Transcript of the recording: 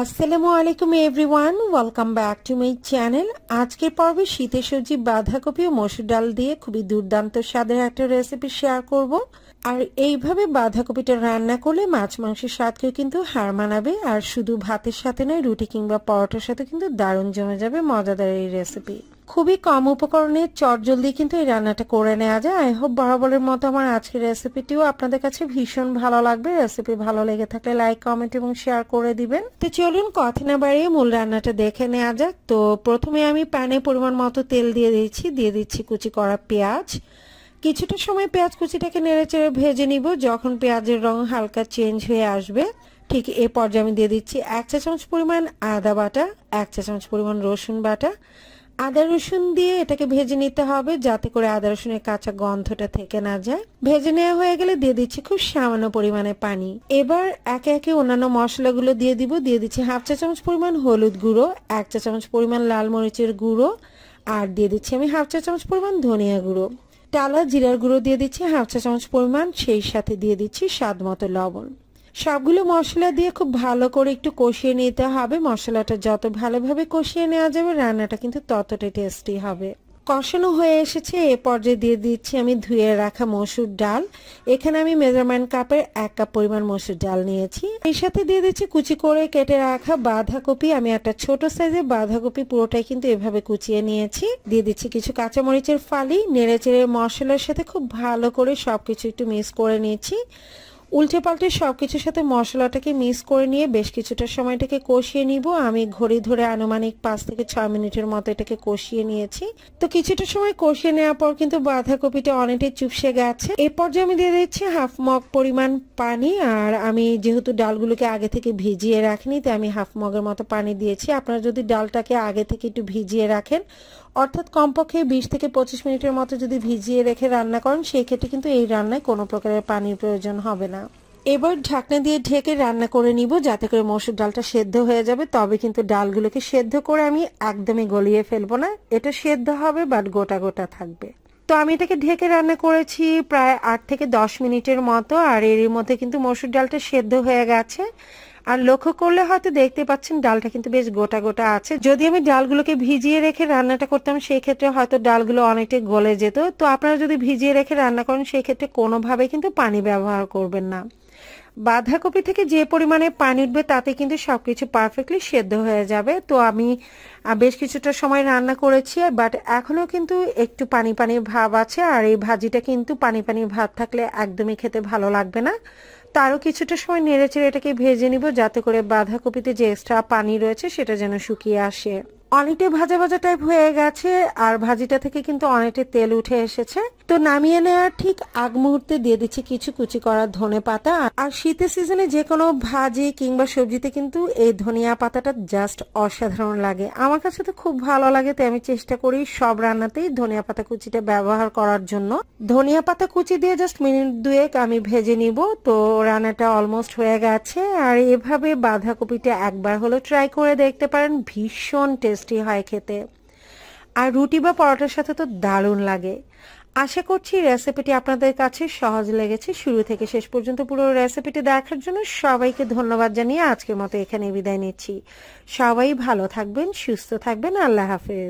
আসসালামু আলাইকুম everyone, welcome back to my channel. আজকের পর্বে শীতের সবজি বাঁধাকপি ও মসুর ডাল দিয়ে খুবই দুর্দান্ত স্বাদের একটা রেসিপি শেয়ার করব। আর এইভাবে বাঁধাকপিটা রান্না করলে মাছ মাংসের স্বাদকেও কিন্তু হার মানাবে। আর শুধু ভাতের সাথে নয়, রুটি কিংবা পরোটার সাথে কিন্তু দারুণ জমে যাবে মজাদার এই রেসিপি। খুবই কম উপকরণে চটজলদি কিন্তু এই রান্নাটা করে নেওয়া যায়। আই হোপ বরাবরের মতো আমার আজকের রেসিপিটিও আপনাদের কাছে ভীষণ ভালো লাগবে। রেসিপি ভালো লেগে থাকলে লাইক, কমেন্ট এবং শেয়ার করে দিবেন। তো চলুন কথা না বাড়িয়ে মূল রান্নাটা দেখে নেওয়া যাক। তো প্রথমে আমি প্যানে পরিমাণ মতো তেল দিয়ে দিচ্ছি কুচি করা পেঁয়াজ। কিছুটা সময় পেঁয়াজ কুচিটাকে নেড়েচেড়ে ভেজে নিব। যখন পেঁয়াজের রং হালকা চেঞ্জ হয়ে আসবে, ঠিক এ পর্যায়ে আমি দিয়ে দিচ্ছি 1 চা চামচ পরিমাণ আদা বাটা, 1 চা চামচ পরিমাণ রসুন বাটা। আদা রসুন দিয়ে এটাকে ভেজে নিতে হবে যাতে করে আদা রসুনের কাঁচা গন্ধটা থেকে না যায়। ভেজে নেওয়া হয়ে গেলে দিয়ে দিচ্ছি খুব সামান্য পরিমাণে পানি। এবার একে একে অন্যান্য মশলাগুলো দিয়ে দিচ্ছি 1/2 চা চামচ পরিমাণ হলুদ গুঁড়ো, 1 চা চামচ পরিমাণ লাল মরিচের গুঁড়ো, আর দিয়ে দিচ্ছি আমি 1/2 চা চামচ পরিমাণ ধনিয়া গুঁড়ো। টালা জিরার গুঁড়ো দিয়ে দিচ্ছি 1/2 চা চামচ পরিমাণ, সেই সাথে দিয়ে দিচ্ছি স্বাদ মতো লবণ। সবগুলো মশলা দিয়ে খুব ভালো করে একটু কষিয়ে নিতে হবে। মশলাটা যত ভালোভাবে কষিয়ে নেওয়া যাবে রান্নাটা কিন্তু ততটাই টেস্টি হবে। কষানো হয়ে এসেছে, এ পর্যায়ে দিয়ে দিচ্ছি আমি ধুয়ে রাখা মসুর ডাল। এখানে আমি মেজারমেন্ট কাপের 1 কাপ পরিমাণ মসুর ডাল নিয়েছি। এর সাথে দিয়ে দিচ্ছি কুচি করে কেটে রাখা বাঁধাকপি। আমি একটা ছোট সাইজের বাঁধাকপি পুরোটাই কিন্তু এভাবে কুচিয়ে নিয়েছি। দিয়ে দিচ্ছি কিছু কাঁচামরিচের ফালি। নেড়েচেড়ে মশলার সাথে খুব ভালো করে সবকিছু একটু মিক্স করে নিয়েছি। উল্টে পাল্টে সবকিছুর সাথে মশলাটাকে মিক্স করে নিয়ে বেশ কিছুটা সময়টাকে কষিয়ে নিব। আমি ঘড়ি ধরে আনুমানিক 5 থেকে 6 মিনিটের মতো এটাকে কষিয়ে নিয়েছি। তো কিছুটা সময় কষিয়ে নেওয়ার পর কিন্তু বাঁধাকপিটা অনেকটাই চুপসে গেছে। এই পর্যায়ে আমি দিয়ে দিচ্ছি 1/2 মগ পরিমাণ পানি। আর আমি যেহেতু ডালগুলোকে আগে থেকে ভিজিয়ে রাখিনি, তাই আমি 1/2 মগের মতো পানি দিয়েছি। আপনারা যদি ডালটাকে আগে থেকে একটু ভিজিয়ে রাখেন, অর্থাৎ কমপক্ষে 20 থেকে 25 মিনিটের মতো যদি ভিজিয়ে রেখে রান্না করেন, সেই ক্ষেত্রে কিন্তু এই রান্নায় কোনো প্রকারের পানির প্রয়োজন হবে না। এবার ঢাকনা দিয়ে ঢেকে রান্না করে নিব যাতে করে মসুর ডালটা সেদ্ধ হয়ে যাবে। তবে কিন্তু ডালগুলোকে সেদ্ধ করে আমি একদমই গলিয়ে ফেলবো না, এটা সেদ্ধ হবে বাট গোটা গোটা থাকবে। তো আমি এটাকে ঢেকে রান্না করেছি প্রায় 8 থেকে 10 মিনিটের মতো। আর এর মধ্যে কিন্তু মসুর ডালটা সেদ্ধ হয়ে গেছে। আর লক্ষ্য করলে হয়তো দেখতে পাচ্ছেন ডালটা কিন্তু বেশ গোটা গোটা আছে। যদি আমি ডালগুলোকে ভিজিয়ে রেখে রান্নাটা করতাম, সেই ক্ষেত্রে হয়তো ডালগুলো অনেকটাই গলে যেত। তো আপনারা যদি ভিজিয়ে রেখে রান্না করেন, সেই ক্ষেত্রে কোনোভাবে কিন্তু পানি ব্যবহার করবেন না। বাঁধাকপি থেকে যে পরিমাণে পানি উঠবে তাতে কিন্তু সবকিছু পারফেক্টলি সেদ্ধ হয়ে যাবে। তো আমি বেশ কিছুটা সময় রান্না করেছি, বাট এখনো কিন্তু একটু পানি পানি ভাব আছে। আর এই ভাজিটা কিন্তু পানি পানি ভাব থাকলে একদমই খেতে ভালো লাগবে না। তো আরও কিছুটা সময় নেড়েচেড়ে এটাকে ভেজে নিব যাতে করে বাঁধাকপিতে যে এক্সট্রা পানি রয়েছে সেটা যেন শুকিয়ে আসে। অনেকটাই ভাজা ভাজা টাইপ হয়ে গেছে আর ভাজিটা থেকে কিন্তু অনেকটাই তেল উঠে এসেছে। তো নামিয়ে নেওয়ার ঠিক আগ মুহূর্তে দিয়ে দিচ্ছি কিছু কুচি করা ধনে পাতা। আর শীতের সিজনে যে কোনো ভাজি কিংবা সবজিতে কিন্তু এই ধনিয়া পাতাটা জাস্ট অসাধারণ লাগে। আমার কাছে তো খুব ভালো লাগে, তাই আমি চেষ্টা করি সব রান্নাতেই ধনিয়া পাতা কুচিটা ব্যবহার করার জন্য। ধনিয়া পাতা কুচি দিয়ে জাস্ট মিনিট 2 আমি ভেজে নিব। তো রান্নাটা অলমোস্ট হয়ে গেছে। আর এভাবে বাঁধাকপিটা একবার হলো ট্রাই করে দেখতে পারেন, ভীষণ টেস্টি হয় খেতে। আর রুটি বা পরোটার সাথে তো দারুণ লাগে। আশা করছি রেসিপিটি আপনাদের কাছে সহজ লেগেছে। শুরু থেকে শেষ পর্যন্ত পুরো রেসিপিটি দেখার জন্য সবাইকে ধন্যবাদ জানিয়ে আজকের মতো এখানে বিদায় নিচ্ছি। সবাই ভালো থাকবেন, সুস্থ থাকবেন। আল্লাহ হাফেজ।